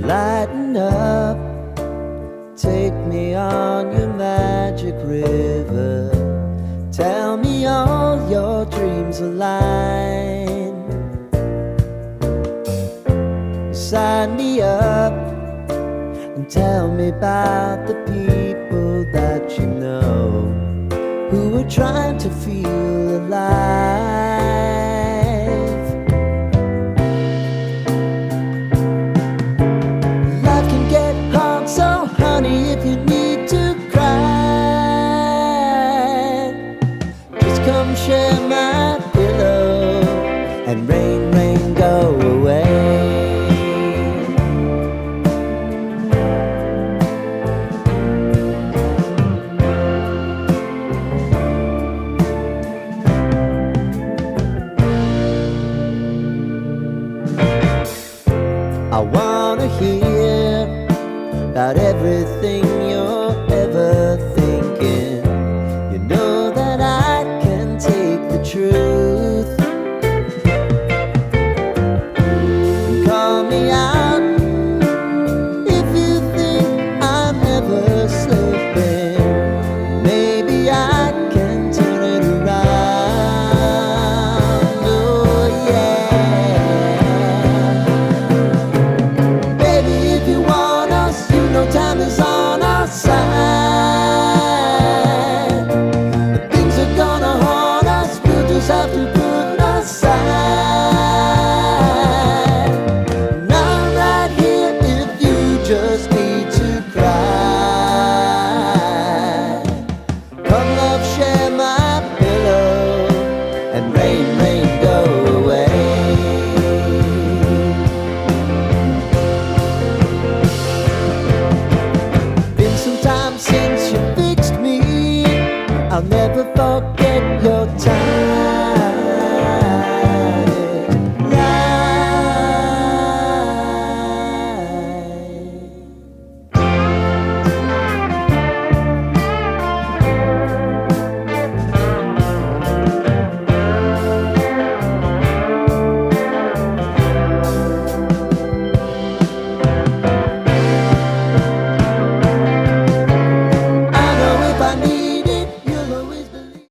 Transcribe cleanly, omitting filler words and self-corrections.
Lighten up, take me on your magic river. Tell me all your dreams align. Sign me up and tell me about the people that you know who are trying to feel alive. Life can get hard, so honey, if you need to cry, just come share my pillow and rain, rain, go away. I wanna hear about everything you